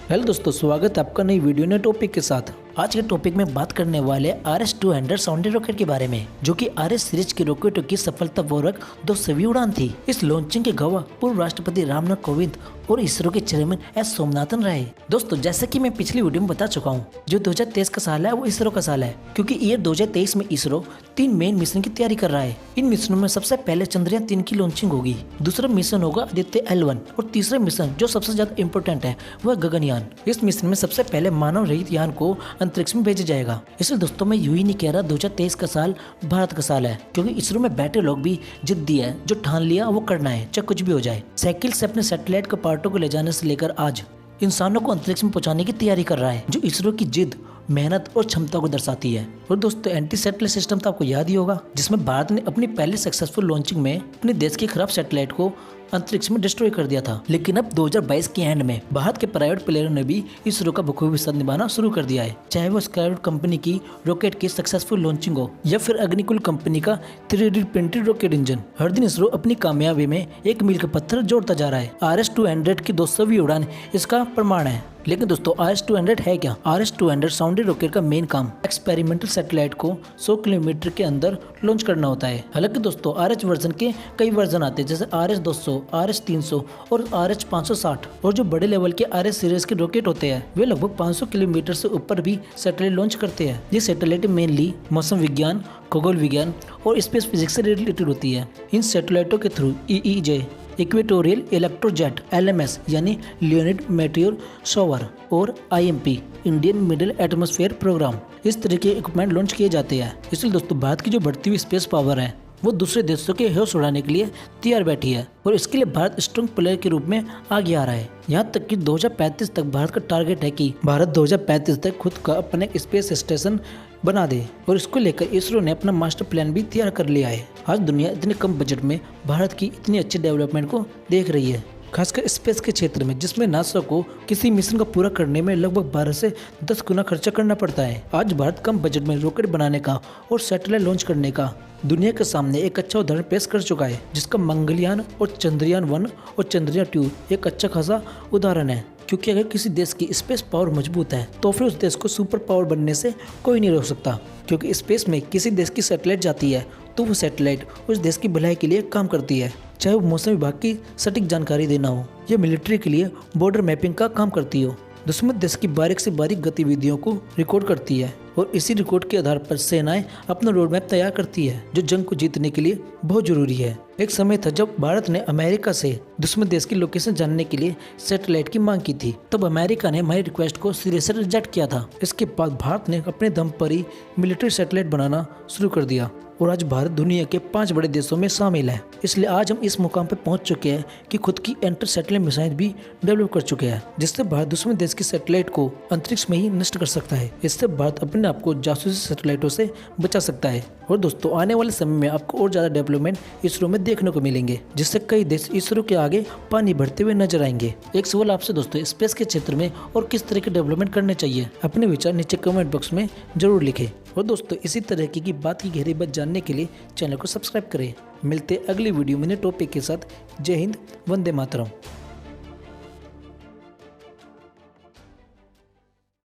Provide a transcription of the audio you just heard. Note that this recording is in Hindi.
हेलो दोस्तों, स्वागत है आपका नई वीडियो नए टॉपिक के साथ। आज के टॉपिक में बात करने वाले RS-200 साउंडी रॉकेट के बारे में, जो कि RS सीरीज के रॉकेटों की सफलतापूर्वक 200वीं उड़ान थी। इस लॉन्चिंग के गवाह पूर्व राष्ट्रपति रामनाथ कोविंद और इसरो के चेयरमैन एस सोमनाथन रहे। दोस्तों, जैसे कि मैं पिछली वीडियो में बता चुका हूँ, जो 2023 का साल है वो इसरो का साल है, क्योंकि ईयर 2023 में इसरो 3 मेन मिशन की तैयारी कर रहा है। इन मिशनों में सबसे पहले चंद्रयान 3 की लॉन्चिंग होगी, दूसरा मिशन होगा आदित्य L1 और तीसरा मिशन जो सबसे ज्यादा इम्पोर्टेंट है वह गगनयान। इस मिशन में सबसे पहले मानव रहित यान को अंतरिक्ष में भेजा जाएगा। इसलिए दोस्तों, मैं यूं ही नहीं कह रहा 2023 का साल भारत का साल है, क्योंकि इसरो में बैठे लोग भी जिद्दी है, जो ठान लिया वो करना है, चाहे कुछ भी हो जाए। साइकिल से अपने सैटेलाइट के पार्टों को ले जाने से लेकर आज इंसानों को अंतरिक्ष में पहुंचाने की तैयारी कर रहा है, जो इसरो की जिद, मेहनत और क्षमता को दर्शाती है। और दोस्तों, एंटी सैटेलाइट सिस्टम तो आपको याद ही होगा, जिसमें भारत ने अपनी पहली सक्सेसफुल लॉन्चिंग में अपने देश के खराब सैटेलाइट को अंतरिक्ष में डिस्ट्रॉय कर दिया था। लेकिन अब 2022 के एंड में भारत के प्राइवेट प्लेयरों ने भी इसरो का बखूबी साथ निभाना शुरू कर दिया है, चाहे वो स्काईरूट कंपनी की रॉकेट की सक्सेसफुल लॉन्चिंग हो या फिर अग्निकुल कंपनी का 3D प्रिंटेड रॉकेट इंजन। हर दिन इसरो अपनी कामयाबी में एक मील का पत्थर जोड़ता जा रहा है। RS-200 की 200वीं उड़ान इसका प्रमाण है। लेकिन दोस्तों, RS-200 है क्या? RS-200 साउंडी रॉकेट का मेन काम एक्सपेरिमेंटल सैटेलाइट को 100 किलोमीटर के अंदर लॉन्च करना होता है। हालांकि दोस्तों, RH वर्जन के कई वर्जन आते हैं, जैसे RS-200, RS-300 और RS-560। और जो बड़े लेवल के RS सीरीज के रॉकेट होते हैं वे लगभग 500 किलोमीटर से ऊपर भी सैटेलाइट लॉन्च करते हैं। ये सैटेलाइट मेनली मौसम विज्ञान, खगोल विज्ञान और स्पेस फिजिक्स से रिलेटेड होती है। इन सैटेलाइटों के through EEJ equatorial electrojet LMS यानी लियोनिड मेटियोर शॉवर और IMP Indian middle atmosphere programme, इस तरह के इक्विपमेंट लॉन्च किए जाते हैं। इसलिए दोस्तों, भारत की जो बढ़ती हुई स्पेस पावर है वो दूसरे देशों के होश उड़ाने के लिए तैयार बैठी है, और इसके लिए भारत स्ट्रॉन्ग प्लेयर के रूप में आगे आ रहा है। यहाँ तक कि 2035 तक भारत का टारगेट है कि भारत 2035 तक खुद का अपने स्पेस स्टेशन बना दे, और इसको लेकर इसरो ने अपना मास्टर प्लान भी तैयार कर लिया है। आज दुनिया इतने कम बजट में भारत की इतनी अच्छी डेवलपमेंट को देख रही है, खासकर स्पेस के क्षेत्र में, जिसमें नासा को किसी मिशन को पूरा करने में लगभग 12 से 10 गुना खर्चा करना पड़ता है। आज भारत कम बजट में रॉकेट बनाने का और सैटेलाइट लॉन्च करने का दुनिया के सामने एक अच्छा उदाहरण पेश कर चुका है, जिसका मंगलयान और चंद्रयान 1 और चंद्रयान 2 एक अच्छा खासा उदाहरण है। क्योंकि अगर किसी देश की स्पेस पावर मजबूत है तो फिर उस देश को सुपर पावर बनने से कोई नहीं रोक सकता, क्योंकि स्पेस में किसी देश की सैटेलाइट जाती है तो वो सैटेलाइट उस देश की भलाई के लिए काम करती है, चाहे वो मौसम विभाग की सटीक जानकारी देना हो या मिलिट्री के लिए बॉर्डर मैपिंग का काम करती हो। दुश्मन देश की बारीक से बारीक गतिविधियों को रिकॉर्ड करती है, और इसी रिकॉर्ड के आधार पर सेनाएं अपना रोड मैप तैयार करती है, जो जंग को जीतने के लिए बहुत जरूरी है। एक समय था जब भारत ने अमेरिका से दुश्मन देश की लोकेशन जानने के लिए सैटेलाइट की मांग की थी, तब अमेरिका ने हमारी रिक्वेस्ट को सिरे से रिजेक्ट किया था। इसके बाद भारत ने अपने दम पर ही मिलिट्री सैटेलाइट बनाना शुरू कर दिया, और आज भारत दुनिया के 5 बड़े देशों में शामिल है। इसलिए आज हम इस मुकाम पर पहुंच चुके हैं कि खुद की एंटर सैटेलाइट मिसाइल भी डेवलप कर चुके हैं, जिससे भारत दुश्मन देश की सैटेलाइट को अंतरिक्ष में ही नष्ट कर सकता है। इससे भारत अपने आप को जासूसी सैटेलाइटों से बचा सकता है। और दोस्तों, आने वाले समय में आपको और ज्यादा डेवलपमेंट इसरो में देखने को मिलेंगे, जिससे कई देश इसरो के आगे पानी भरते हुए नजर आएंगे। एक सवाल आपसे दोस्तों, स्पेस के क्षेत्र में और किस तरह के डेवलपमेंट करने चाहिए? अपने विचार नीचे कमेंट बॉक्स में जरूर लिखें। और दोस्तों, इसी तरह की बात की गहरी बात जानने के लिए चैनल को सब्सक्राइब करें। मिलते अगली वीडियो में नए टॉपिक के साथ। जय हिंद, वंदे मातरम।